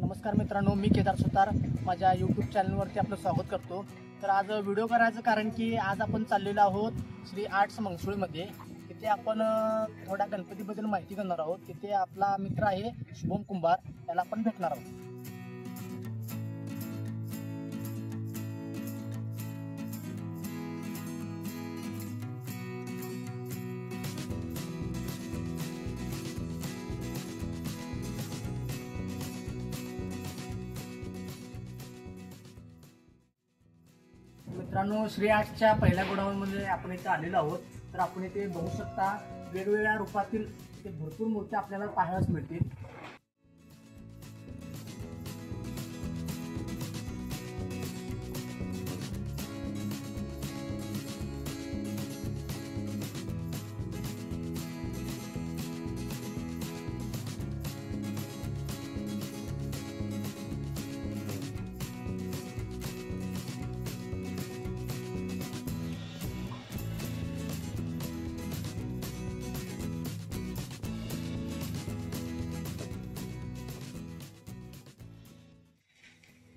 नमस्कार मित्रांनो, मी केदार सुतार माझ्या यूट्यूब चॅनलवरती आपलं स्वागत करतो। तर आज व्हिडिओ करायचं कारण की आज आपण चाललेलो आहोत श्री आर्ट्स मंगसुळीमध्ये। तिथे आपण थोडा गणपतीबद्दल माहिती घेणार आहोत। तिथे आपला मित्र आहे शुभम कुंभार, त्याला आपण भेटणार आहोत। मित्रांनो, श्री आर्ट्सच्या पहिल्या गोडाऊनमध्ये आपण इथे आलेलो आहोत। तर आपण इथे बघू शकता वेगवेगळ्या रूपातील इथे भरपूर मूर्त्या आपल्याला पाहायला मिळतील।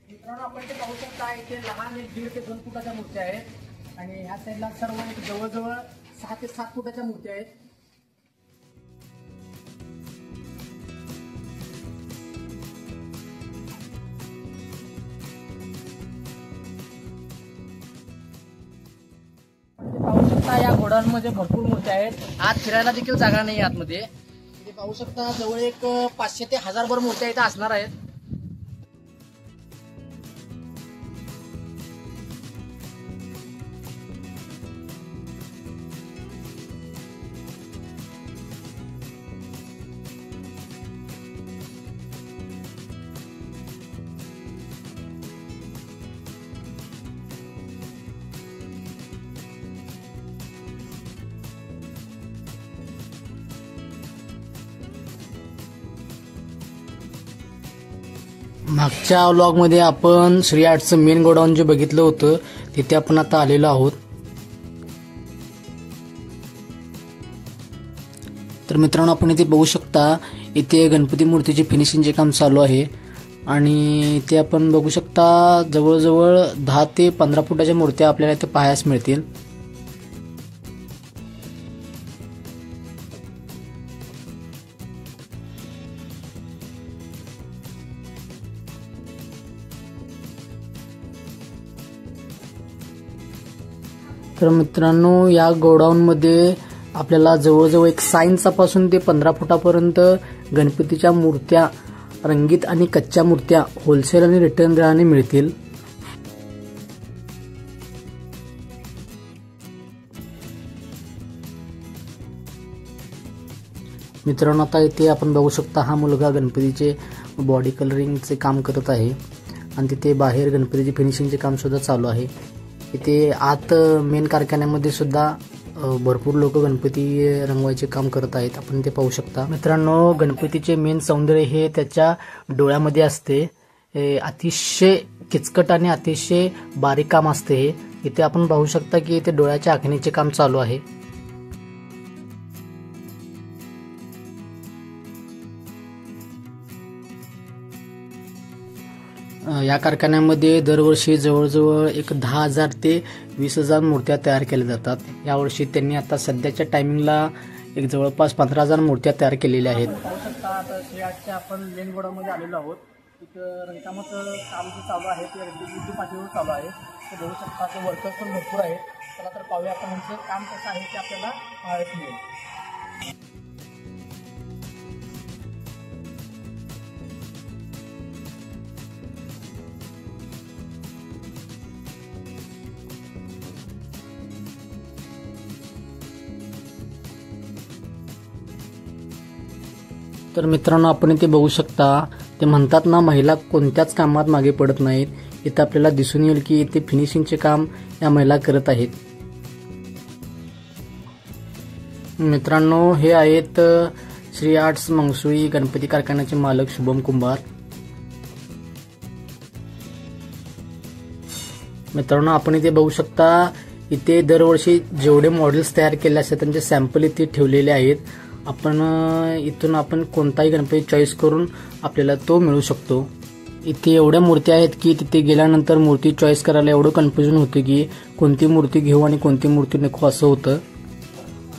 मित्रांनो, आपण इथे पाहू शकता इथे लहान 1.5 ते 2 फुटाच्या मूर्त्या आहेत आणि ह्या साईडला सर्व एक जवळजवळ 6 ते 7 फुटाच्या मूर्त्या आहेत। पाहू शकता या गोडाऊनमध्ये भरपूर मूर्त्या आहेत। आत फिरायला देखील जागा नाही आतमध्ये। इथे पाहू शकता जवळ एक 500 ते 1000 भर मूर्त्या इथे असणार आहेत। मागच्या व्लॉगमध्ये आपण श्री आर्ट्सचं मेन गोडाऊन जे बघितलं होतं तिथे आपण आता आलेलो आहोत। तर मित्रांनो, आपण इथे बघू शकता इथे गणपती मूर्तीचे फिनिशिंगचे काम चालू आहे आणि इथे आपण बघू शकता जवळजवळ 10 ते 15 फुटाच्या मूर्त्या आपल्याला इथे पाहायला मिळतील। तर मित्रांनो, या गोडाऊनमध्ये आपल्याला जवळजवळ एक 6 इंचापासून ते 15 फुटापर्यंत गणपतीच्या मूर्त्या रंगीत आणि कच्च्या मूर्त्या होलसेल आणि रिटेल दराने मिळतील। मित्रांनो, आता इथे आपण बघू शकता हा मुलगा गणपतीचे बॉडी कलरिंगचे काम करत आहे आणि तिथे बाहेर गणपतीचे फिनिशिंगचे काम सुद्धा चालू आहे। इथे आत मेन कारखान्यामध्ये सुद्धा भरपूर लोक गणपती रंगवायचे काम करत आहेत, आपण ते पाहू शकता। मित्रांनो, गणपतीचे मेन सौंदर्य हे त्याच्या डोळ्यामध्ये असते। अतिशय किचकट आणि अतिशय बारीक काम असते हे। इथे आपण पाहू शकता की इथे डोळ्याच्या आखणीचे काम चालू आहे। या कारखान्यामध्ये दरवर्षी जवळजवळ एक 10,000 ते 20,000 मूर्त्या तयार केल्या जातात। यावर्षी त्यांनी आता सध्याच्या टायमिंगला एक जवळपास 15,000 मूर्त्या तयार केलेल्या आहेत। पाहू शकता आता श्री आर्ट्सच्या आपण मेन गोडाऊनमध्ये आलेलो आहोत। तिथं रंगकामाचं काम जे चालू आहे ते युद्ध पातळीवर चालू आहे। ते बघू शकता ते वर्कर्स पण भरपूर आहेत। चला तर पाहूया आपण यांचं काम कसं आहे ते आपल्याला पाहायला मिळेल। तर मित्रांनो, आपण इथे बघू शकता ते म्हणतात ना, महिला कोणत्याच कामात मागे पडत नाहीत। इथे आपल्याला दिसून येईल की इथे फिनिशिंगचे काम या महिला करत आहेत। मित्रांनो, हे आहेत श्री आर्ट्स मंगसुळी गणपती कारखान्याचे मालक शुभम कुंभार। मित्रांनो, आपण इथे बघू शकता इथे दरवर्षी जेवढे मॉडेल्स तयार केले असतात त्यांचे सॅम्पल इथे ठेवलेले आहेत। आपण इथून कोणताही गणपती चॉईस करून आपल्याला तो मिळू शकतो। इथे एवढ्या मूर्त्या आहेत की तिथे गेल्यानंतर मूर्ती चॉईस करायला एवढं कन्फ्युजन होतं की कोणती मूर्ती घेऊ आणि कोणती मूर्ती नको असं होतं.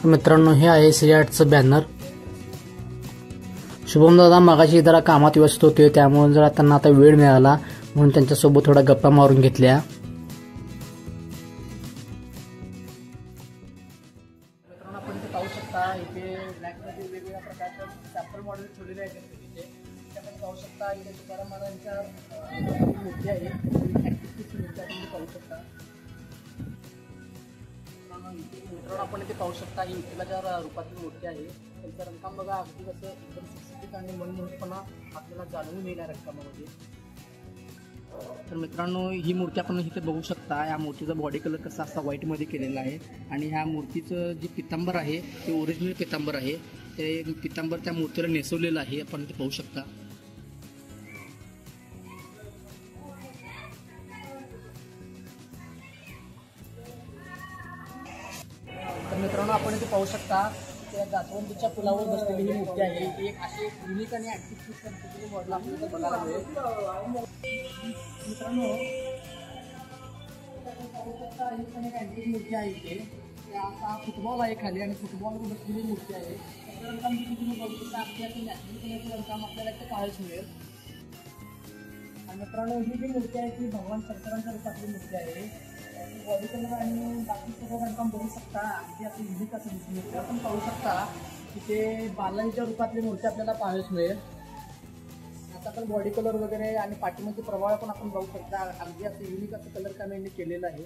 मित्रांनो, हे आहे श्री आर्टचं बॅनर. शुभम दादा मगाशी जरा कामात व्यस्त होते, त्यामुळे जरा त्यांना आता वेळ मिळाला म्हणून त्यांच्यासोबत थोडा गप्पा मारून घेतल्या. मित्रांनो, आपण इथे पाहू शकता इथे ब्लॅकमध्ये वेगवेगळ्या प्रकारच्या सॅम्पल मॉडेल ठेवलेले आहेत. आपण पाहू शकता इथे तुकाराम महाराजांच्या मूर्ती आहे. आपण पाहू शकता. मित्रांनो, आपण इथे पाहू शकता ही विठ्ठलाच्या रूपातील मूर्ती आहे. त्यांचं रंगकाम बघा, अगदी कसं एकदम सुटसुटीत आणि मनमोहकपणा आपल्याला जाणून येणार रंगकामामध्ये. तर मित्रांनो, ही मूर्ती आपण इथे बघू शकता. या मूर्तीचा बॉडी कलर कसा असा व्हाईटमध्ये केलेला आहे आणि ह्या मूर्तीचं जे पितांबर आहे ते ओरिजिनल पितांबर आहे. ते पितांबर त्या मूर्तीला नेसवलेलं आहे, आपण इथे पाहू शकता. तर मित्रांनो, आपण इथे पाहू शकता त्या जास्वंदीच्या फुलावर बसलेली ही मूर्ती आहे. ही एक अशी युनिक आणि ॲक्टिव्ह पद्धतीने मॉडेल आपल्याला बघायला मिळेल. मित्रांनो, ही पण एक अँटिक मूर्ती आहे. इथे आता फुटबॉल आहे खाली आणि फुटबॉलवर बसलेली मूर्ती आहे. रंगकाम तुम्ही बघू शकता, नॅशनल कलरचं रंगकाम आपल्याला इथे पाहायला मिळेल. आणि मित्रांनो, ही जी मूर्ती आहे ती भगवान शंकरांच्या रूपातली मूर्ती आहे. बॉडी कलर आणि बाकी सगळं रंगकाम बघू शकता, अगदी असं युनिक असं दिसून येतं. आपण पाहू शकता तिथे बालांच्या रूपातली मूर्ती आपल्याला पाहायला मिळेल. आता पण बॉडी कलर वगैरे आणि पाठीमध्ये प्रभाव पण आपण बघू शकता, अगदी असं युनिक असं कलर काम यांनी केलेलं आहे.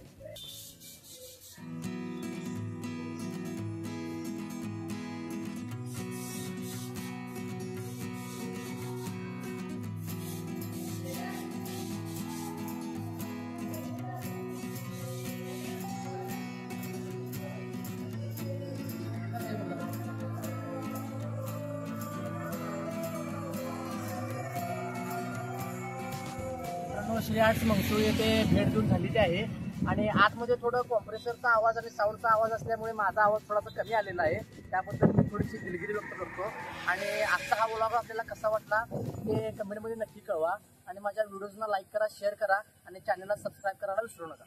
श्री आर्ट्स मंगसूळ येथे भेट देऊन झालेली आहे आणि आतमध्ये थोडं कॉम्प्रेसरचा आवाज आणि साऊंडचा आवाज असल्यामुळे माझा आवाज थोडासा कमी आलेला आहे. त्याबद्दल मी थोडीशी दिलगिरी व्यक्त करतो. आणि आजचा हा व्लॉग आपल्याला कसा वाटला ते कमेंटमध्ये नक्की कळवा आणि माझ्या व्हिडिओजना लाईक करा, शेअर करा आणि चॅनलला सबस्क्राईब करायला विसरू नका.